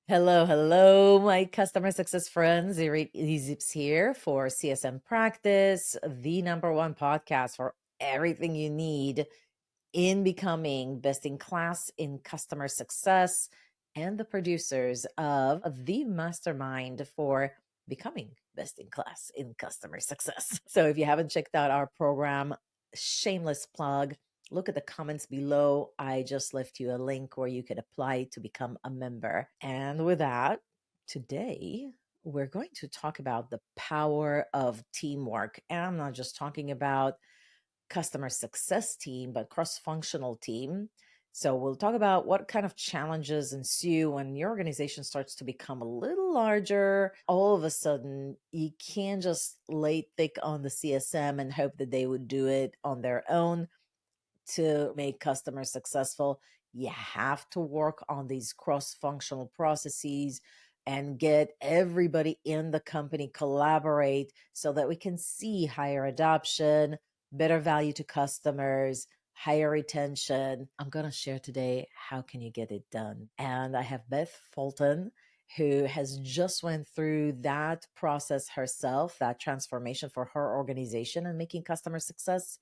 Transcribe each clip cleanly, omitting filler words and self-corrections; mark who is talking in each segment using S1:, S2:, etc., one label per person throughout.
S1: Hello, hello, my customer success friends. 𝐸𝐔𝐄𝐒𝐓 here for CSM Practice, the number one podcast for everything you need in becoming best in class in customer success and the producers of the mastermind for becoming best in class in customer success. So if you haven't checked out our program, shameless plug, look at the comments below. I just left you a link where you could apply to become a member. And with that, today we're going to talk about the power of teamwork. And I'm not just talking about customer success team, but cross-functional team. So we'll talk about what kind of challenges ensue when your organization starts to become a little larger. All of a sudden, you can't just lay thick on the CSM and hope that they would do it on their own to make customers successful. You have to work on these cross-functional processes and get everybody in the company collaborate so that we can see higher adoption, better value to customers, higher retention. I'm going to share today how can you get it done. And I have Beth Fulton, who has just went through that process herself, that transformation for her organization and making customer success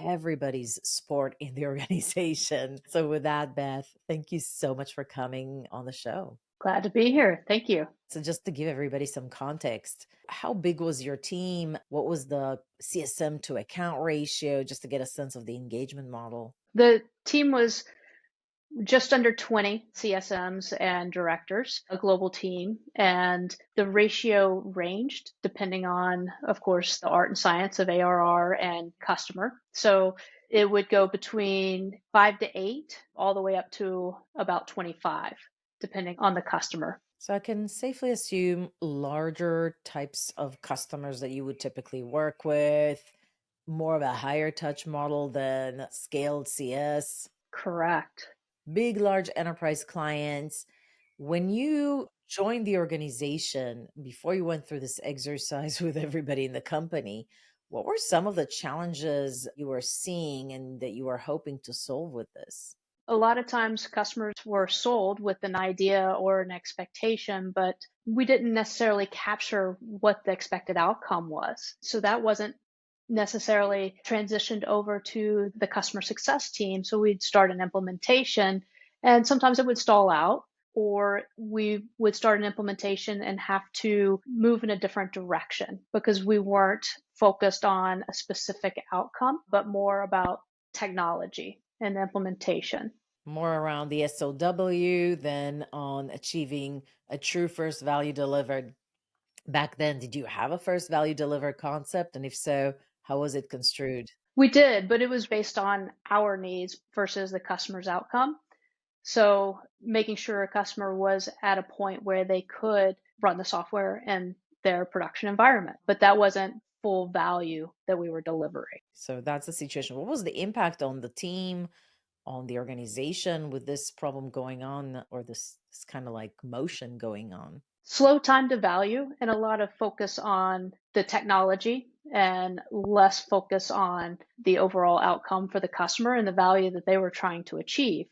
S1: everybody's sport in the organization. So with that, Beth, thank you so much for coming on the show.
S2: Glad to be here. Thank you.
S1: So just to give everybody some context, how big was your team? What was the CSM to account ratio, just to get a sense of the engagement model?
S2: The team was just under 20 CSMs and directors, a global team, and the ratio ranged depending on, of course, the art and science of ARR and customer. So it would go between 5 to 8, all the way up to about 25, depending on the customer.
S1: So I can safely assume larger types of customers that you would typically work with, more of a higher touch model than scaled CS.
S2: Correct.
S1: Big, large enterprise clients. When you joined the organization, before you went through this exercise with everybody in the company, what were some of the challenges you were seeing and that you were hoping to solve with this?
S2: A lot of times customers were sold with an idea or an expectation, but we didn't necessarily capture what the expected outcome was. So that wasn't necessarily transitioned over to the customer success team. So we'd start an implementation and sometimes it would stall out, or we would start an implementation and have to move in a different direction because we weren't focused on a specific outcome, but more about technology and implementation.
S1: More around the SOW than on achieving a true first value delivered. Back then, did you have a first value delivered concept? And if so, how was it construed?
S2: We did, but it was based on our needs versus the customer's outcome. So making sure a customer was at a point where they could run the software in their production environment, but that wasn't full value that we were delivering.
S1: So that's the situation. What was the impact on the team, on the organization with this problem going on, or this kind of like motion going on?
S2: Slow time to value and a lot of focus on the technology and less focus on the overall outcome for the customer and the value that they were trying to achieve.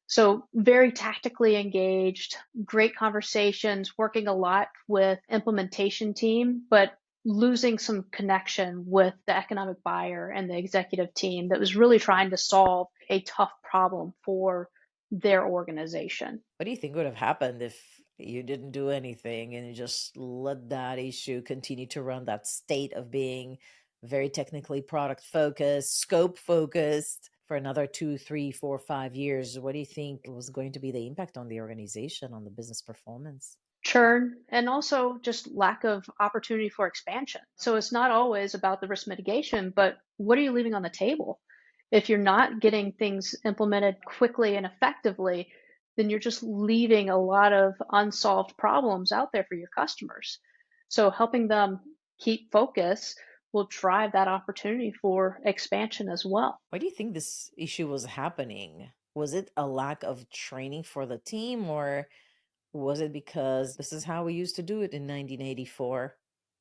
S2: So very tactically engaged, great conversations, working a lot with implementation team, but losing some connection with the economic buyer and the executive team that was really trying to solve a tough problem for their organization.
S1: What do you think would have happened if you didn't do anything and you just let that issue continue to run, that state of being very technically product focused, scope focused for another 2, 3, 4, 5 years? What do you think was going to be the impact on the organization, on the business performance?
S2: Churn, and also just lack of opportunity for expansion. So it's not always about the risk mitigation, but what are you leaving on the table? If you're not getting things implemented quickly and effectively, then you're just leaving a lot of unsolved problems out there for your customers. So helping them keep focus will drive that opportunity for expansion as well.
S1: Why do you think this issue was happening? Was it a lack of training for the team, or was it because this is how we used to do it in 1984?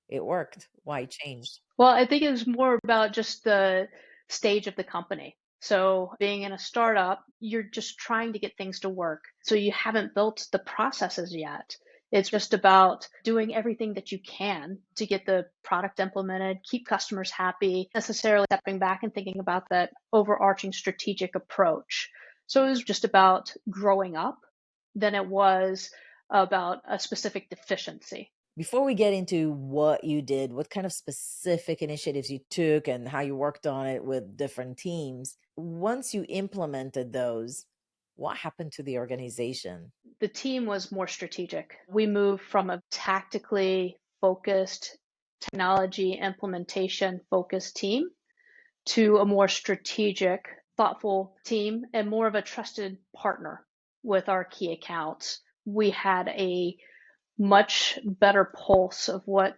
S1: It worked. Why change?
S2: Well, I think it was more about just the stage of the company. So being in a startup, you're just trying to get things to work. So you haven't built the processes yet. It's just about doing everything that you can to get the product implemented, keep customers happy, necessarily stepping back and thinking about that overarching strategic approach. So it was just about growing up than it was about a specific deficiency.
S1: Before we get into what you did, what kind of specific initiatives you took and how you worked on it with different teams, once you implemented those, what happened to the organization?
S2: The team was more strategic. We moved from a tactically focused, technology implementation focused team to a more strategic, thoughtful team and more of a trusted partner with our key accounts. We had a much better pulse of what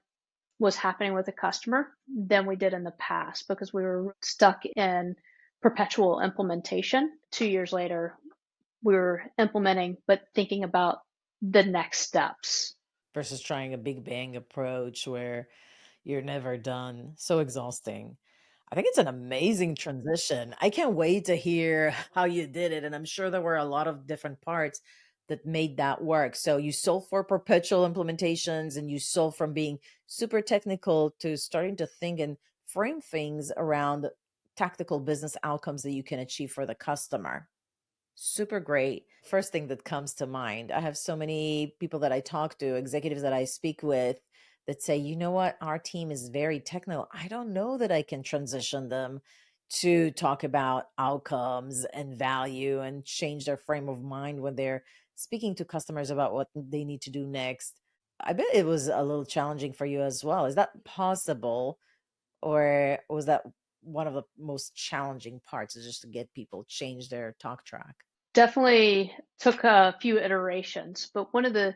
S2: was happening with the customer than we did in the past because we were stuck in perpetual implementation. 2 years later, we were implementing, but thinking about the next steps.
S1: Versus trying a big bang approach where you're never done. So exhausting. I think it's an amazing transition. I can't wait to hear how you did it. And I'm sure there were a lot of different parts that made that work. So you sold for perpetual implementations and you sold from being super technical to starting to think and frame things around tactical business outcomes that you can achieve for the customer. Super great. First thing that comes to mind, I have so many people that I talk to, executives that I speak with, that say, you know what, our team is very technical. I don't know that I can transition them to talk about outcomes and value and change their frame of mind when they're speaking to customers about what they need to do next. I bet it was a little challenging for you as well. Is that possible? Or was that one of the most challenging parts, is just to get people change their talk track?
S2: Definitely took a few iterations, but one of the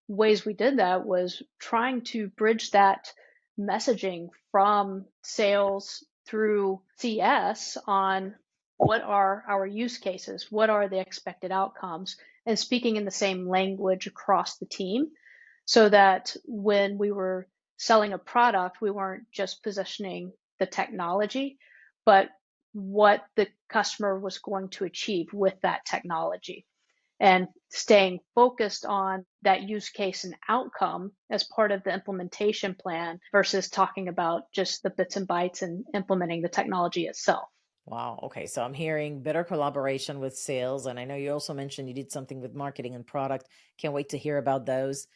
S2: ways we did that was trying to bridge that messaging from sales through CS on what are our use cases, what are the expected outcomes, and speaking in the same language across the team so that when we were selling a product, we weren't just positioning the technology, but what the customer was going to achieve with that technology and staying focused on that use case and outcome as part of the implementation plan versus talking about just the bits and bytes and implementing the technology itself.
S1: Wow. Okay. So I'm hearing better collaboration with sales. And I know you also mentioned you did something with marketing and product. Can't wait to hear about those.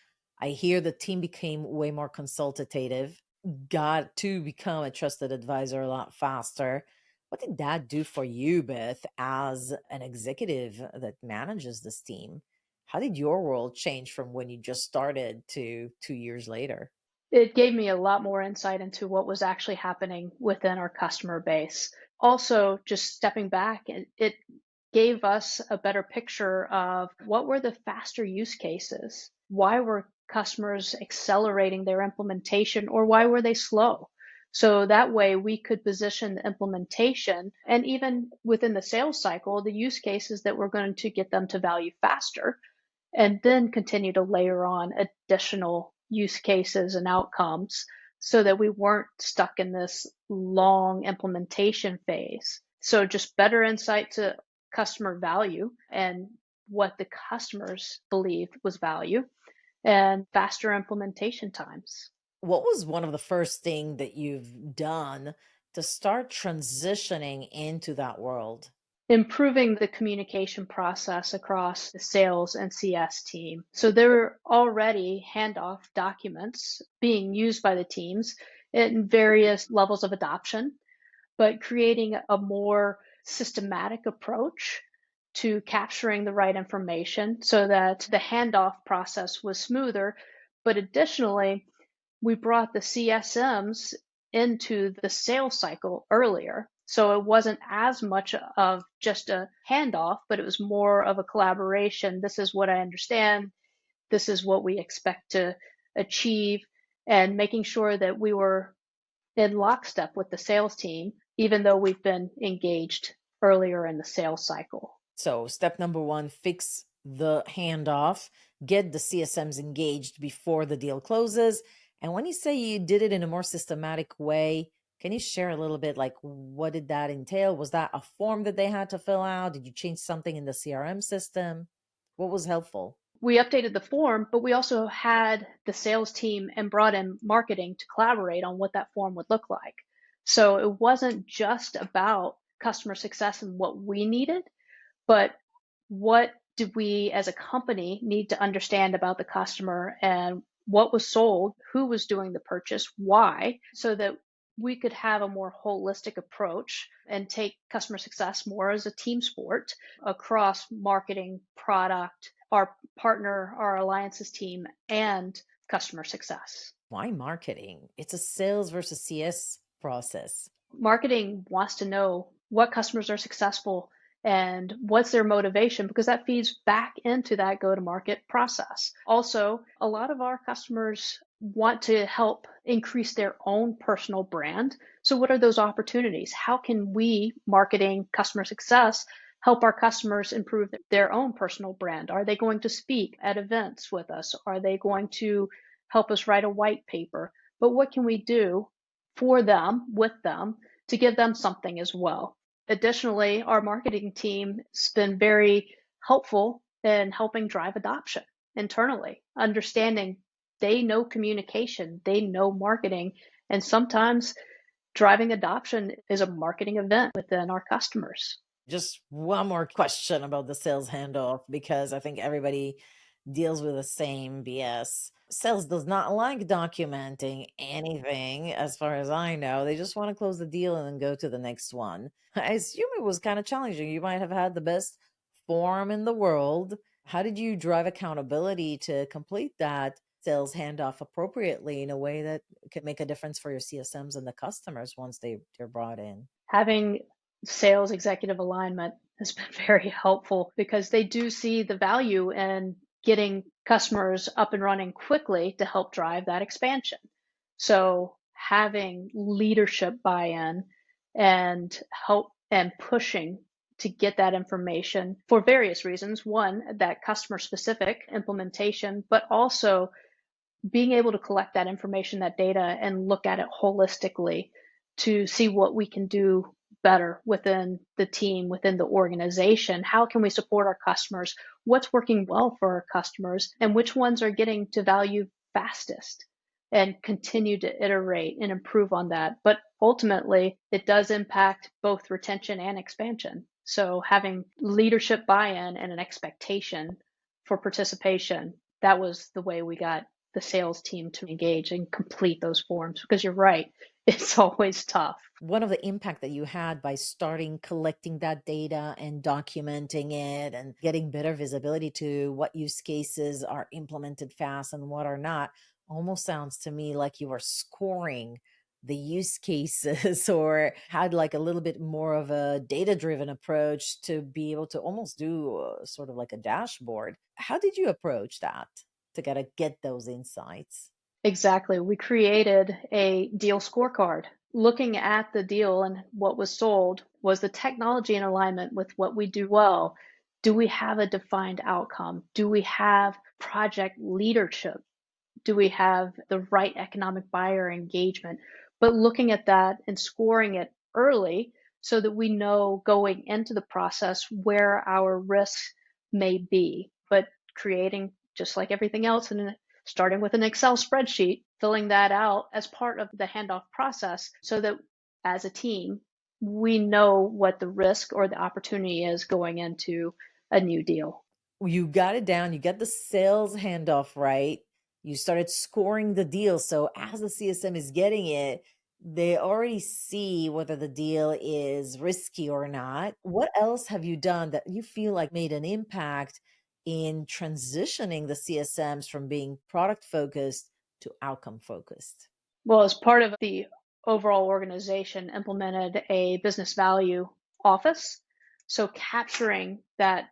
S1: I hear the team became way more consultative, got to become a trusted advisor a lot faster. What did that do for you, Beth, as an executive that manages this team? How did your world change from when you just started to 2 years later?
S2: It gave me a lot more insight into what was actually happening within our customer base. Also, just stepping back, it gave us a better picture of what were the faster use cases. Why were customers accelerating their implementation or why were they slow? So that way we could position the implementation and even within the sales cycle, the use cases that were going to get them to value faster and then continue to layer on additional use cases and outcomes so that we weren't stuck in this long implementation phase. So just better insight to customer value and what the customers believed was value and faster implementation times.
S1: What was one of the first thing that you've done to start transitioning into that world?
S2: Improving the communication process across the sales and CS team. So there were already handoff documents being used by the teams in various levels of adoption, but creating a more systematic approach to capturing the right information so that the handoff process was smoother. But additionally, we brought the CSMs into the sales cycle earlier. So it wasn't as much of just a handoff, but it was more of a collaboration. This is what I understand. This is what we expect to achieve, and making sure that we were in lockstep with the sales team, even though we've been engaged earlier in the sales cycle.
S1: So, step number one, fix the handoff, get the CSMs engaged before the deal closes. And when you say you did it in a more systematic way, Can you share a little bit, like, what did that entail? Was that a form that they had to fill out? Did you change something in the CRM system? What was helpful?
S2: We updated the form, but we also had the sales team and brought in marketing to collaborate on what that form would look like. So it wasn't just about customer success and what we needed, but what did we as a company need to understand about the customer and what was sold, who was doing the purchase, why, so that we could have a more holistic approach and take customer success more as a team sport across marketing, product, our partner, our alliances team, and customer success.
S1: Why marketing? It's a sales versus CS process.
S2: Marketing wants to know what customers are successful and what's their motivation, because that feeds back into that go to market process. Also, a lot of our customers want to help increase their own personal brand. So, what are those opportunities? How can we, marketing, customer success, help our customers improve their own personal brand? Are they going to speak at events with us? Are they going to help us write a white paper? But what can we do for them, with them, to give them something as well? Additionally, our marketing team has been very helpful in helping drive adoption internally, understanding they know communication, they know marketing, and sometimes driving adoption is a marketing event within our customers.
S1: Just one more question about the sales handoff, because I think everybody deals with the same BS. Sales does not like documenting anything, as far as I know. They just want to close the deal and then go to the next one. I assume it was kind of challenging. You might have had the best form in the world. How did you drive accountability to complete that sales handoff appropriately in a way that can make a difference for your CSMs and the customers once they're brought in?
S2: Having sales executive alignment has been very helpful because they do see the value in getting customers up and running quickly to help drive that expansion. So having leadership buy-in and help and pushing to get that information for various reasons. One, that customer specific implementation, but also being able to collect that information, that data, and look at it holistically to see what we can do better within the team, within the organization. How can we support our customers? What's working well for our customers? And which ones are getting to value fastest? And continue to iterate and improve on that. But ultimately, it does impact both retention and expansion. So having leadership buy-in and an expectation for participation, that was the way we got the sales team to engage and complete those forms, because you're right, it's always tough.
S1: One of the impact that you had by starting collecting that data and documenting it and getting better visibility to what use cases are implemented fast and what are not almost sounds to me like you were scoring the use cases or had like a little bit more of a data-driven approach to be able to almost do sort of like a dashboard. How did you approach that to get those insights?
S2: Exactly. We created a deal scorecard. Looking at the deal and what was sold, was the technology in alignment with what we do well? Do we have a defined outcome? Do we have project leadership? Do we have the right economic buyer engagement? But looking at that and scoring it early so that we know going into the process where our risks may be, but creating, just like everything else, and starting with an Excel spreadsheet, filling that out as part of the handoff process so that as a team, we know what the risk or the opportunity is going into a new deal.
S1: You got it down, you got the sales handoff right, you started scoring the deal. So as the CSM is getting it, they already see whether the deal is risky or not. What else have you done that you feel like made an impact in transitioning the CSMs from being product focused to outcome focused?
S2: Well, as part of the overall organization, implemented a business value office. So capturing that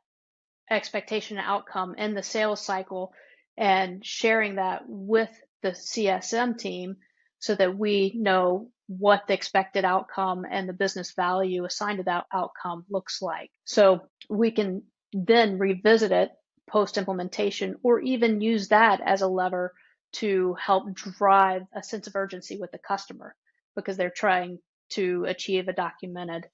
S2: expectation and outcome in the sales cycle and sharing that with the CSM team so that we know what the expected outcome and the business value assigned to that outcome looks like. So we can then revisit it post implementation or even use that as a lever to help drive a sense of urgency with the customer. because they're trying to achieve a documented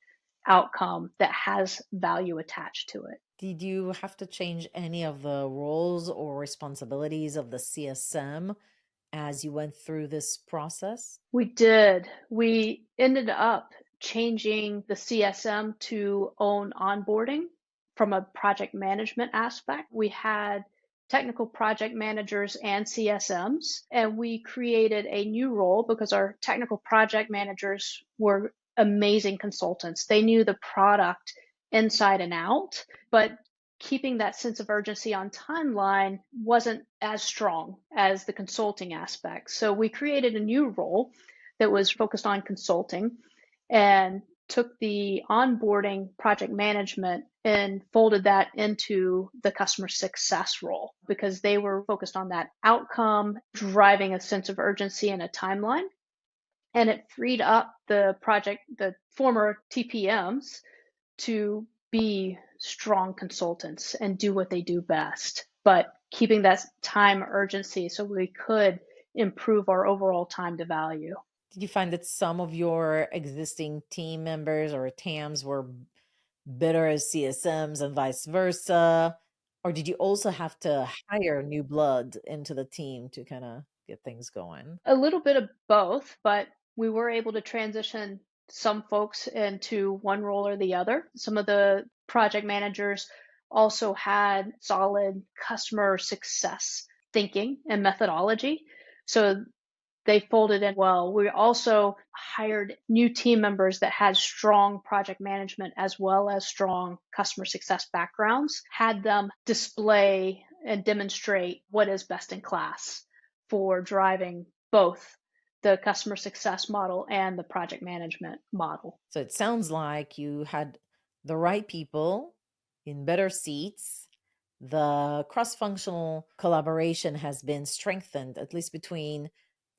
S2: outcome that has value attached to it.
S1: Did you have to change any of the roles or responsibilities of the CSM as you went through this process?
S2: We did. We ended up changing the CSM to own onboarding from a project management aspect. We had technical project managers and CSMs, and we created a new role because our technical project managers were amazing consultants. They knew the product inside and out, but keeping that sense of urgency on timeline wasn't as strong as the consulting aspect. So we created a new role that was focused on consulting and took the onboarding project management and folded that into the customer success role because they were focused on that outcome, driving a sense of urgency and a timeline. And it freed up the former TPMs to be strong consultants and do what they do best, but keeping that time urgency so we could improve our overall time to value.
S1: Did you find that some of your existing team members or TAMs were better as CSMs and vice versa? Or did you also have to hire new blood into the team to kind of get things going?
S2: A little bit of both, but we were able to transition some folks into one role or the other. Some of the project managers also had solid customer success thinking and methodology. So they folded in well. We also hired new team members that had strong project management as well as strong customer success backgrounds, had them display and demonstrate what is best in class for driving both the customer success model and the project management model.
S1: So it sounds like you had the right people in better seats. The cross-functional collaboration has been strengthened, at least between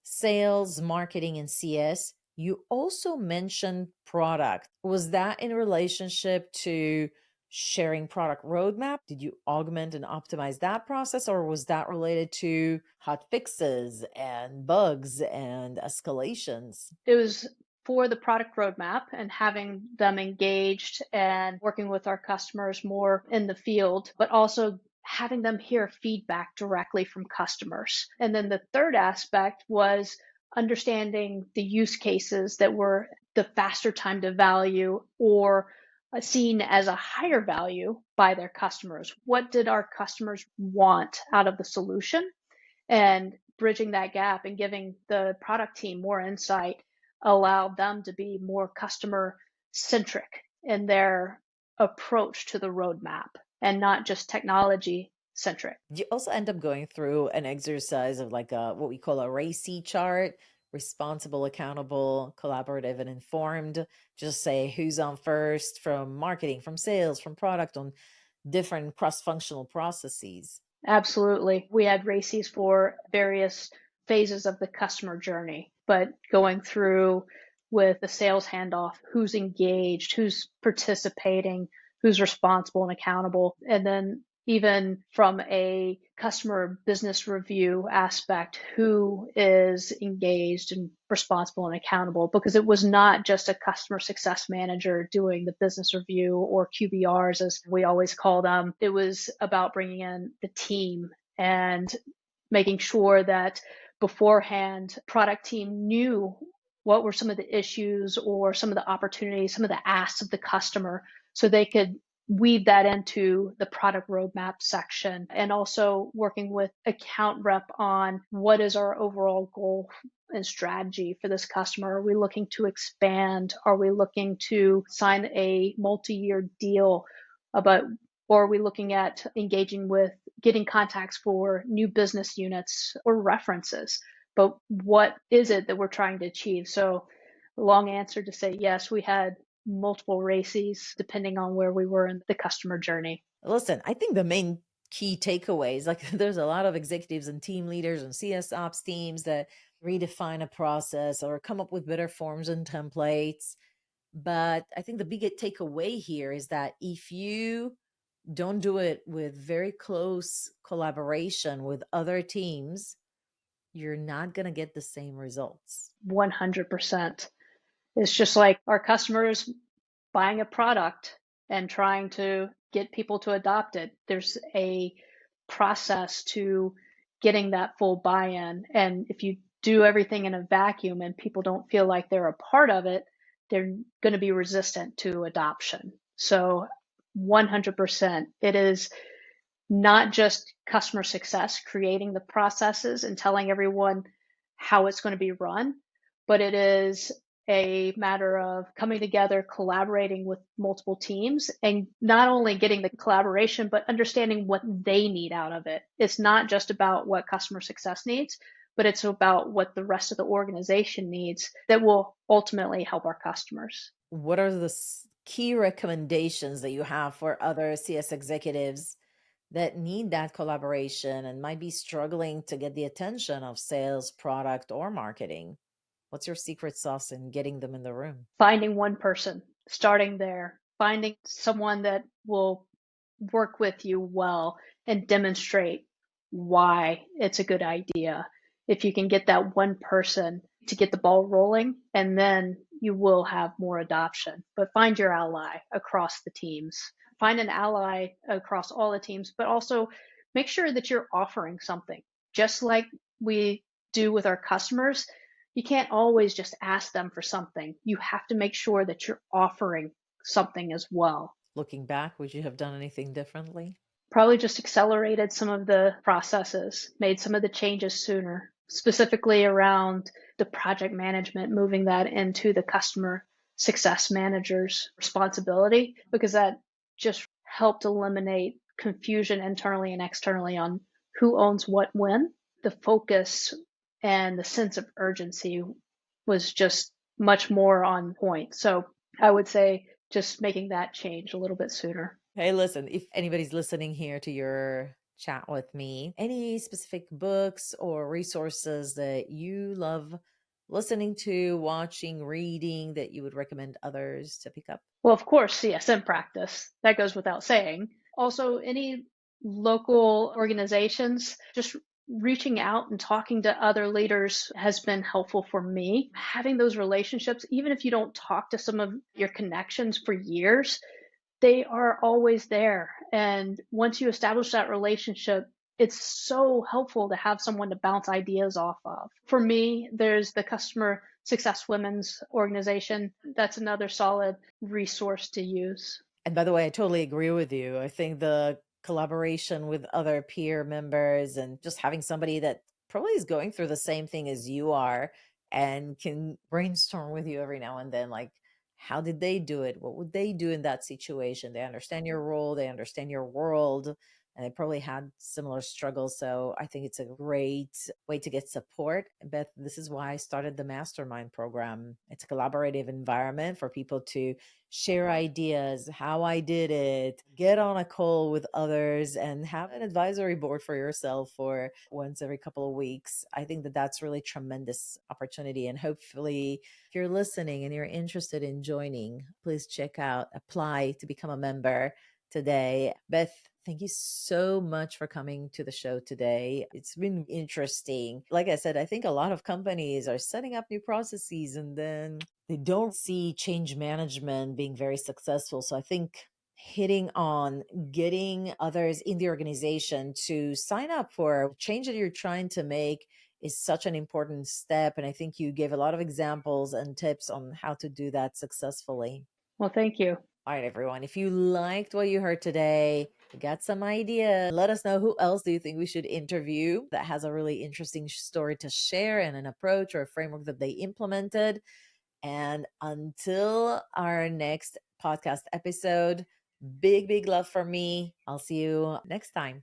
S1: sales, marketing, and CS. You also mentioned product. Was that in relationship to sharing product roadmap? Did you augment and optimize that process, or was that related to hot fixes and bugs and escalations?
S2: It was for the product roadmap and having them engaged and working with our customers more in the field, but also having them hear feedback directly from customers. And then the third aspect was understanding the use cases that were the faster time to value or seen as a higher value by their customers. What did our customers want out of the solution? And bridging that gap and giving the product team more insight allowed them to be more customer centric in their approach to the roadmap and not just technology centric.
S1: You also end up going through an exercise of like what we call a RACI chart: responsible, accountable, collaborative, and informed. Just say who's on first from marketing, from sales, from product on different cross-functional processes.
S2: Absolutely. We had RACIs for various phases of the customer journey, but going through with the sales handoff, who's engaged, who's participating, who's responsible and accountable. And then even from a customer business review aspect, who is engaged and responsible and accountable, because it was not just a customer success manager doing the business review or QBRs, as we always call them. It was about bringing in the team and making sure that beforehand, product team knew what were some of the issues or some of the opportunities, some of the asks of the customer, so they could weave that into the product roadmap section, and also working with account rep on what is our overall goal and strategy for this customer. Are we looking to expand? Are we looking to sign a multi-year deal about, or are we looking at engaging with getting contacts for new business units or references? But what is it that we're trying to achieve? So long answer to say yes, we had multiple RACIs depending on where we were in the customer journey.
S1: Listen, I think the main key takeaways, like there's a lot of executives and team leaders and CS ops teams that redefine a process or come up with better forms and templates. But I think the big takeaway here is that if you don't do it with very close collaboration with other teams, you're not going to get the same results.
S2: 100%. It's just like our customers buying a product and trying to get people to adopt it. There's a process to getting that full buy-in. And if you do everything in a vacuum and people don't feel like they're a part of it, they're going to be resistant to adoption. So 100%, it is not just customer success, creating the processes and telling everyone how it's going to be run, but it is a matter of coming together, collaborating with multiple teams, and not only getting the collaboration, but understanding what they need out of it. It's not just about what customer success needs, but it's about what the rest of the organization needs that will ultimately help our customers.
S1: What are the key recommendations that you have for other CS executives that need that collaboration and might be struggling to get the attention of sales, product, or marketing? What's your secret sauce in getting them in the room?
S2: Finding one person, starting there, finding someone that will work with you well and demonstrate why it's a good idea. If you can get that one person to get the ball rolling, and then you will have more adoption. But find your ally across the teams. Find an ally across all the teams, but also make sure that you're offering something. Just like we do with our customers, you can't always just ask them for something. You have to make sure that you're offering something as well.
S1: Looking back, would you have done anything differently?
S2: Probably just accelerated some of the processes, made some of the changes sooner, specifically around the project management, moving that into the customer success manager's responsibility, because that just helped eliminate confusion internally and externally on who owns what when. The focus and the sense of urgency was just much more on point. So I would say just making that change a little bit sooner.
S1: Hey, listen, if anybody's listening here to your chat with me, any specific books or resources that you love listening to, watching, reading that you would recommend others to pick up?
S2: Well, of course, CSM practice. That goes without saying. Also, any local organizations, just reaching out and talking to other leaders has been helpful for me. Having those relationships, even if you don't talk to some of your connections for years, they are always there. And once you establish that relationship, it's so helpful to have someone to bounce ideas off of. For me, there's the Customer Success Women's Organization. That's another solid resource to use.
S1: And by the way, I totally agree with you. I think the collaboration with other peer members and just having somebody that probably is going through the same thing as you are and can brainstorm with you every now and then, like, how did they do it? What would they do in that situation? They understand your role, they understand your world, and they probably had similar struggles. So I think it's a great way to get support. Beth, this is why I started the Mastermind program. It's a collaborative environment for people to share ideas, how I did it, get on a call with others, and have an advisory board for yourself for once every couple of weeks. I think that that's really tremendous opportunity. And hopefully, if you're listening and you're interested in joining, please check out, apply to become a member today. Beth, thank you so much for coming to the show today. It's been interesting. Like I said, I think a lot of companies are setting up new processes and then they don't see change management being very successful. So I think hitting on getting others in the organization to sign up for change that you're trying to make is such an important step. And I think you gave a lot of examples and tips on how to do that successfully.
S2: Well, thank you.
S1: All right, everyone. If you liked what you heard today, you got some idea, let us know who else do you think we should interview that has a really interesting story to share and an approach or a framework that they implemented. And until our next podcast episode, big love from me. I'll see you next time.